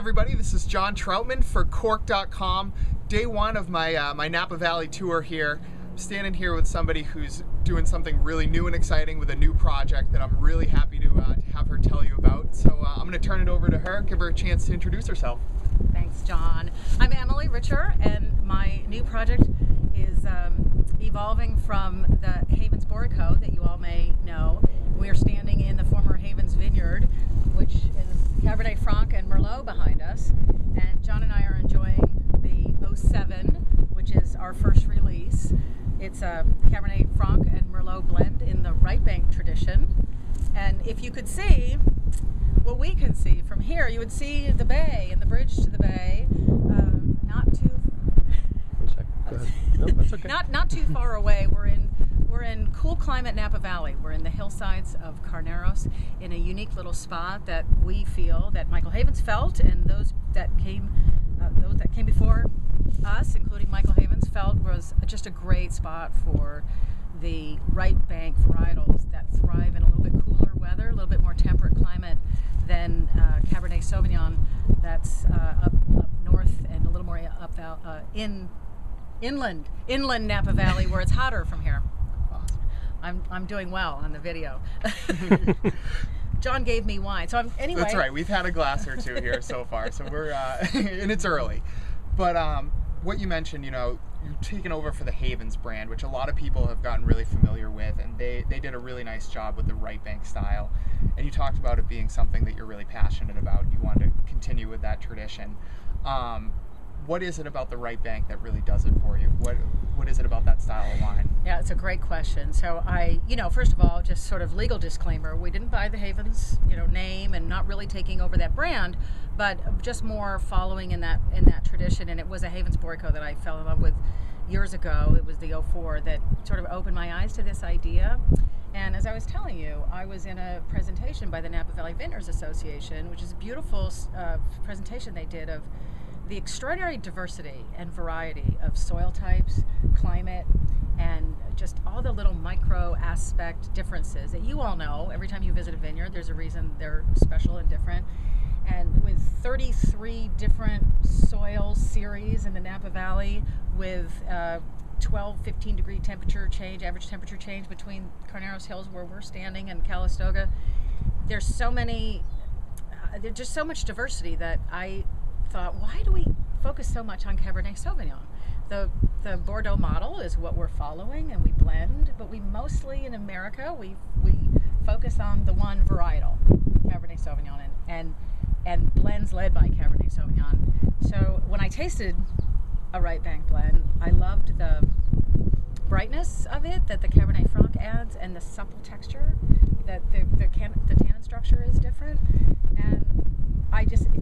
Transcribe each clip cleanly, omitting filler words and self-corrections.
everybody, this is John Troutman for Cork'd.com. Day one of my my Napa Valley tour here. I'm standing here with somebody who's doing something really new and exciting with a new project that I'm really happy to have her tell you about. So I'm going to turn it over to her, give her a chance to introduce herself. Thanks, John. I'm Emily Richer, and my new project is evolving from the Havens Bordeaux that you all may know. We are standing in the former Havens Vineyard, which is Cabernet Franc and Merlot behind us. And John and I are enjoying the 07, which is our first release. It's a Cabernet Franc and Merlot blend in the right bank tradition. And if you could see what we can see from here, you would see the bay and the bridge to the bay. Not too. Go ahead. No, that's okay. Not too far away. We're in cool climate Napa Valley. We're in the hillsides of Carneros in a unique little spot that we feel that Michael Havens felt, and those that came before us, including Michael Havens, felt was just a great spot for the right bank varietals that thrive in a little bit cooler weather, a little bit more temperate climate than Cabernet Sauvignon that's up north and a little more up inland Napa Valley where it's hotter from here. I'm doing well on the video. John gave me wine, so anyway. That's right. We've had a glass or two here so far, so we're and it's early. But what you mentioned, you know, you've taken over for the Havens brand, which a lot of people have gotten really familiar with, and they did a really nice job with the right bank style. And you talked about it being something that you're really passionate about. You want to continue with that tradition. What is it about the right bank that really does it for you? What is it about that style of wine? Yeah, it's a great question. So first of all, just sort of legal disclaimer, we didn't buy the Havens, name and not really taking over that brand, but just more following in that tradition. And it was a Havens Bordeaux that I fell in love with years ago. It was the 04 that sort of opened my eyes to this idea. And as I was telling you, I was in a presentation by the Napa Valley Vineyards Association, which is a beautiful presentation they did of the extraordinary diversity and variety of soil types, climate, and just all the little micro aspect differences that you all know. Every time you visit a vineyard, there's a reason they're special and different. And with 33 different soil series in the Napa Valley, with 12-15 degree temperature change, average temperature change between Carneros Hills where we're standing and Calistoga, there's so just so much diversity that I thought, why do we focus so much on Cabernet Sauvignon? The Bordeaux model is what we're following, and we blend, but we mostly in America we focus on the one varietal, Cabernet Sauvignon, and blends led by Cabernet Sauvignon. So when I tasted a right bank blend, I loved the brightness of it that the Cabernet Franc adds, and the supple texture that the tannin structure is different. And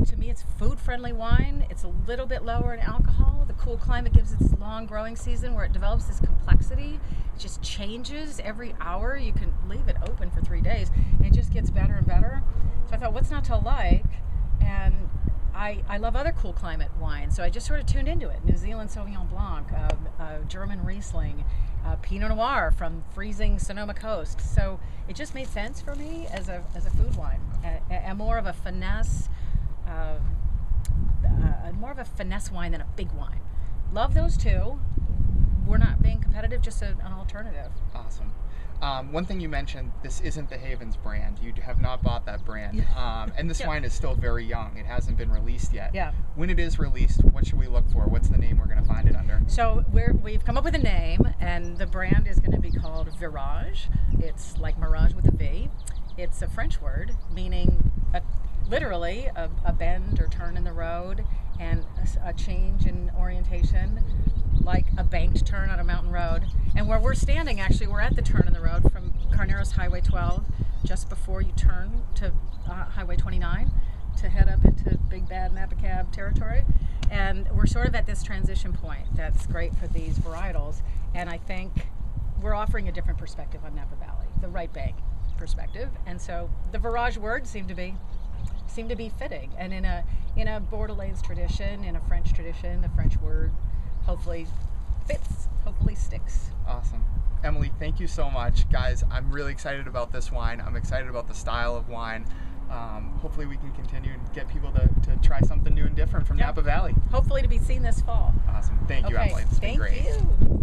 to me, it's food-friendly wine. It's a little bit lower in alcohol. The cool climate gives it this long growing season where it develops this complexity. It just changes every hour. You can leave it open for 3 days, and it just gets better and better. So I thought, what's not to like? And I love other cool climate wines, so I just sort of tuned into it. New Zealand Sauvignon Blanc, German Riesling, Pinot Noir from freezing Sonoma Coast. So it just made sense for me as a food wine, and more of a finesse. More of a finesse wine than a big wine. Love those two. We're not being competitive, just an alternative. Awesome. One thing you mentioned, this isn't the Havens brand. You have not bought that brand. And this wine is still very young. It hasn't been released yet. Yeah. When it is released, what should we look for? What's the name we're going to find it under? So we've come up with a name, and the brand is going to be called Virage. It's like mirage with a V. It's a French word meaning literally a bend or turn in the road, and a change in orientation, like a banked turn on a mountain road. And where we're standing, actually, we're at the turn in the road from Carneros Highway 12, just before you turn to Highway 29 to head up into big bad Napa Cab territory. And we're sort of at this transition point that's great for these varietals. And I think we're offering a different perspective on Napa Valley, the right bank perspective. And so the Virage words seem to be fitting, and in a Bordelais tradition, in a French tradition, the French word hopefully fits, hopefully sticks. Awesome. Emily, thank you so much. Guys, I'm really excited about this wine. I'm excited about the style of wine. hopefully we can continue and get people to try something new and different from Yeah. Napa Valley. Hopefully to be seen this fall. Awesome. Thank you, Okay, Emily. It's been thank great. you.